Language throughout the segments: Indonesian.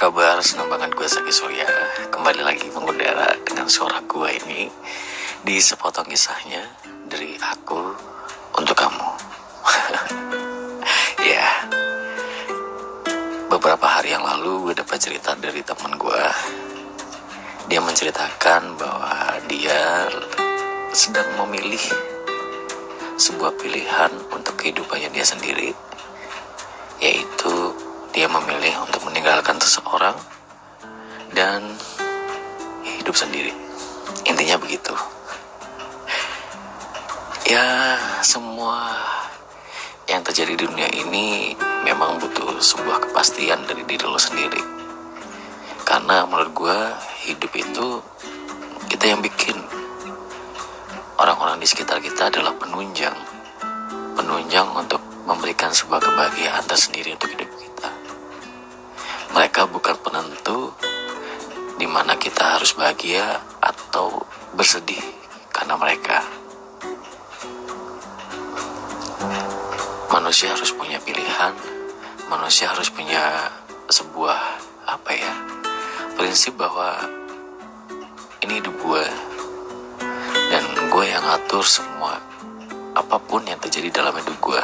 kabar? Senang banget gue Zaki Surya kembali lagi mengudara dengan suara gue ini di sepotong kisahnya dari aku untuk kamu. Ya, beberapa hari yang lalu gue dapat cerita dari teman gue. Dia menceritakan bahwa dia sedang memilih sebuah pilihan untuk kehidupannya dia sendiri, yaitu dia memilih untuk meninggalkan seseorang dan hidup sendiri. Intinya begitu. Ya, semua yang terjadi di dunia ini memang butuh sebuah kepastian dari diri lo sendiri. Karena menurut gue, hidup itu kita yang bikin. Orang-orang di sekitar kita adalah penunjang untuk memberikan sebuah kebahagiaan tersendiri untuk hidup kita. Mereka bukan penentu di mana kita harus bahagia atau bersedih karena mereka. Manusia harus punya pilihan, manusia harus punya sebuah prinsip bahwa ini hidup gue dan gue yang ngatur semua apapun yang terjadi dalam hidup gue.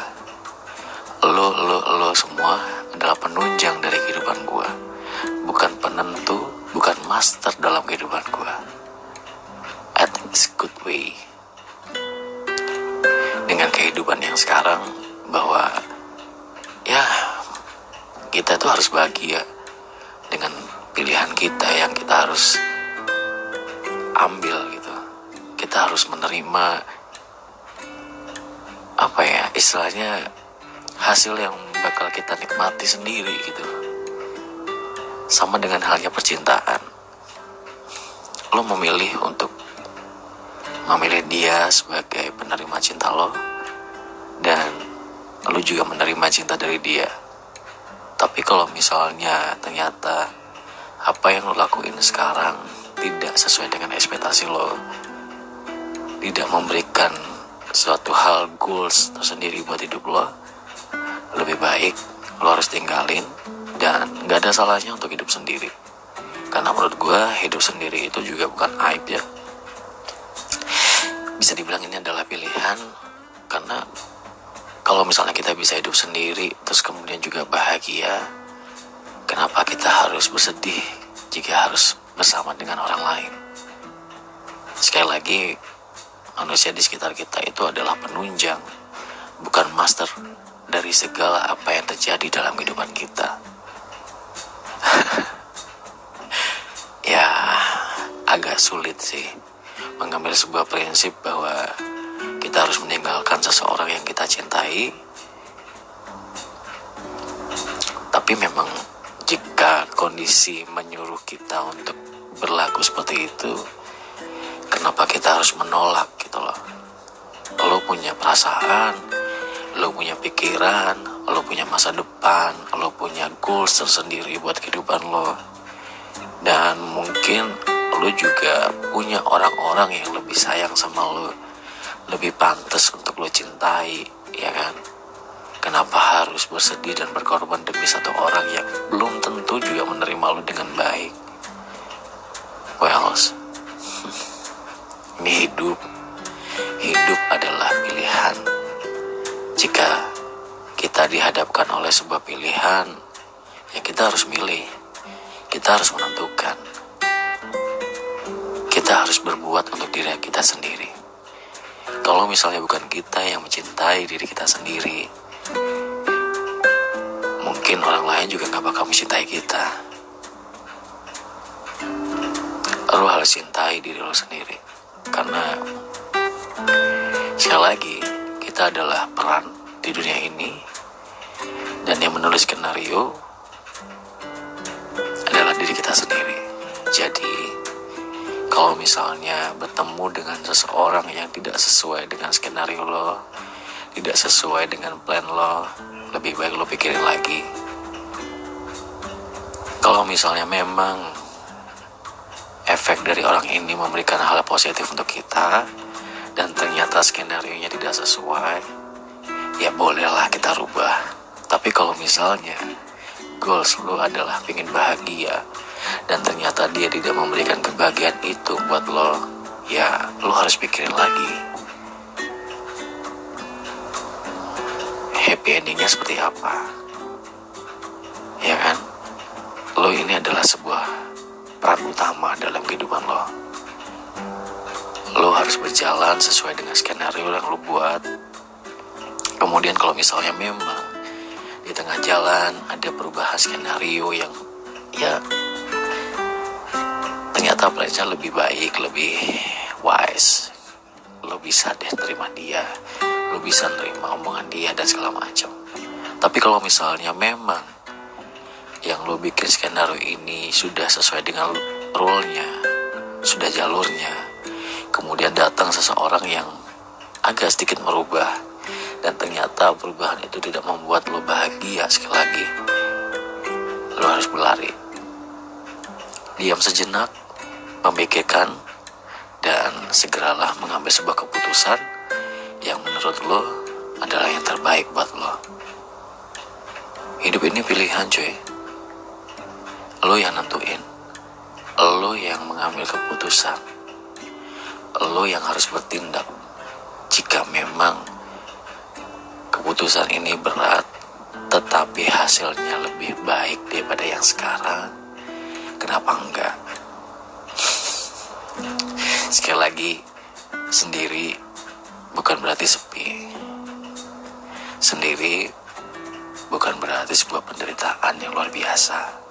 Lo semua adalah penunjang dari kehidupan gue, bukan penentu, bukan master dalam kehidupan gue. I think it's a good way. Dengan kehidupan yang sekarang, bahwa ya kita tuh harus bahagia dengan pilihan kita yang kita harus ambil gitu. Kita harus menerima istilahnya hasil yang bakal kita nikmati sendiri gitu. Sama dengan halnya percintaan. Lo memilih untuk memilih dia sebagai penerima cinta lo, dan lo juga menerima cinta dari dia. Tapi kalau misalnya ternyata apa yang lo lakuin sekarang tidak sesuai dengan ekspektasi lo, tidak memberikan suatu hal goals tersendiri buat hidup lo, lebih baik lo harus tinggalin. Dan gak ada salahnya untuk hidup sendiri, karena menurut gue hidup sendiri itu juga bukan aib ya. Bisa dibilang ini adalah pilihan, karena kalau misalnya kita bisa hidup sendiri terus kemudian juga bahagia, kenapa kita harus bersedih jika harus bersama dengan orang lain? Sekali lagi, manusia di sekitar kita itu adalah penunjang, bukan master dari segala apa yang terjadi dalam kehidupan kita. Ya, agak sulit sih mengambil sebuah prinsip bahwa kita harus meninggalkan seseorang yang kita cintai. Tapi memang jika kondisi menyuruh kita untuk berlaku seperti itu, kenapa kita harus menolak gitu loh. Lo punya perasaan, lo punya pikiran, lo punya masa depan, lo punya goals tersendiri buat kehidupan lo. Dan mungkin lo juga punya orang-orang yang lebih sayang sama lo, lebih pantas untuk lo cintai, ya kan? Kenapa harus bersedih dan berkorban demi satu orang yang belum tentu juga menerima lo dengan baik? Well, ini hidup adalah pilihan. Jika kita dihadapkan oleh sebuah pilihan, ya kita harus milih, kita harus menentukan, kita harus berbuat untuk diri kita sendiri. Kalau misalnya bukan kita yang mencintai diri kita sendiri, mungkin orang lain juga gak bakal mencintai kita. Lo harus cintai diri lo sendiri, karena sekali lagi kita adalah peran di dunia ini, dan yang menulis skenario adalah diri kita sendiri. Jadi kalau misalnya bertemu dengan seseorang yang tidak sesuai dengan skenario lo, tidak sesuai dengan plan lo, lebih baik lo pikirin lagi. Kalau misalnya memang efek dari orang ini memberikan hal positif untuk kita, dan ternyata skenario-nya tidak sesuai, ya bolehlah kita rubah. Tapi kalau misalnya goals lo adalah pengen bahagia, dan ternyata dia tidak memberikan kebahagiaan itu buat lo, ya lo harus pikirin lagi happy endingnya seperti apa, ya kan? Lo ini adalah sebuah peran utama dalam kehidupan lo. Lo harus berjalan sesuai dengan skenario yang lo buat. Kemudian kalau misalnya memang di tengah jalan ada perubahan skenario yang ya ternyata plannya lebih baik, lebih wise, lo bisa deh terima dia, lo bisa nerima omongan dia dan segala macam. Tapi kalau misalnya memang yang lo bikin skenario ini sudah sesuai dengan rule-nya, sudah jalurnya, kemudian datang seseorang yang agak sedikit merubah, dan ternyata perubahan itu tidak membuat lo bahagia, sekali lagi lo harus berlari, diam sejenak, memikirkan, dan segeralah mengambil sebuah keputusan yang menurut lo adalah yang terbaik buat lo. Hidup ini pilihan, cuy. Lo yang nentuin, lo yang mengambil keputusan, lo yang harus bertindak. Jika memang keputusan ini berat, tetapi hasilnya lebih baik daripada yang sekarang, kenapa enggak? Sekali lagi, sendiri bukan berarti sepi. Sendiri bukan berarti sebuah penderitaan yang luar biasa.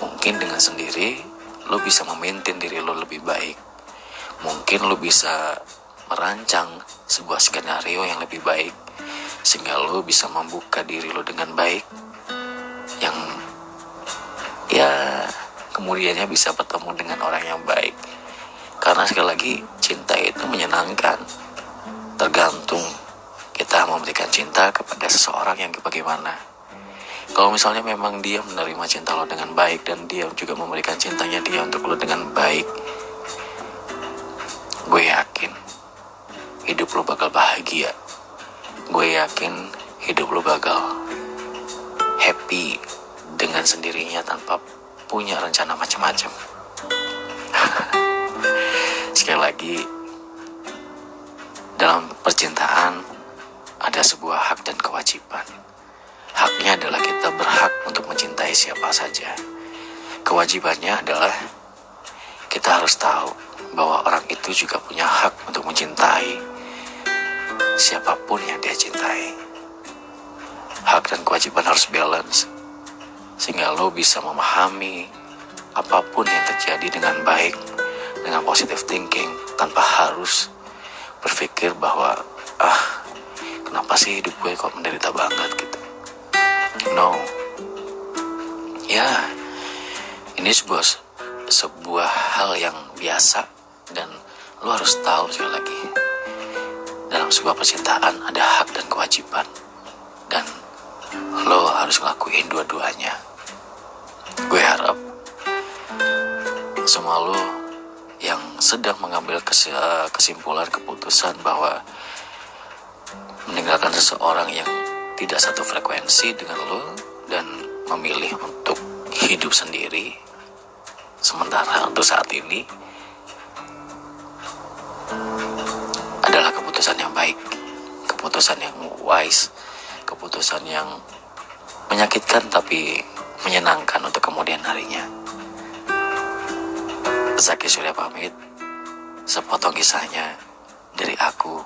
Mungkin dengan sendiri lo bisa memaintain diri lo lebih baik. Mungkin lo bisa merancang sebuah skenario yang lebih baik, sehingga lo bisa membuka diri lo dengan baik, yang ya kemudiannya bisa bertemu dengan orang yang baik. Karena sekali lagi, cinta itu menyenangkan, tergantung kita memberikan cinta kepada seseorang yang bagaimana. Kalau misalnya memang dia menerima cinta lo dengan baik, dan dia juga memberikan cintanya dia untuk lo dengan baik, gue yakin hidup lo bakal bahagia. Gue yakin hidup lo bakal happy dengan sendirinya tanpa punya rencana macam-macam. Sekali lagi, dalam percintaan ada sebuah hak dan kewajiban. Haknya adalah kita berhak untuk mencintai siapa saja. Kewajibannya adalah kita harus tahu bahwa orang itu juga punya hak untuk mencintai siapapun yang dia cintai. Hak dan kewajiban harus balance, sehingga lo bisa memahami apapun yang terjadi dengan baik, dengan positive thinking, tanpa harus berpikir bahwa kenapa sih hidup gue kok menderita banget gitu. No, ya ini sebuah hal yang biasa, dan lo harus tahu sekali lagi, dalam sebuah percintaan ada hak dan kewajiban, dan lo harus ngelakuin dua-duanya. Gue harap semua lo yang sedang mengambil kesimpulan, keputusan bahwa meninggalkan seseorang yang tidak satu frekuensi dengan lo dan memilih untuk hidup sendiri sementara untuk saat ini, adalah keputusan yang baik, keputusan yang wise, keputusan yang menyakitkan tapi menyenangkan untuk kemudian harinya. Zaki Surya pamit, sepotong kisahnya dari aku,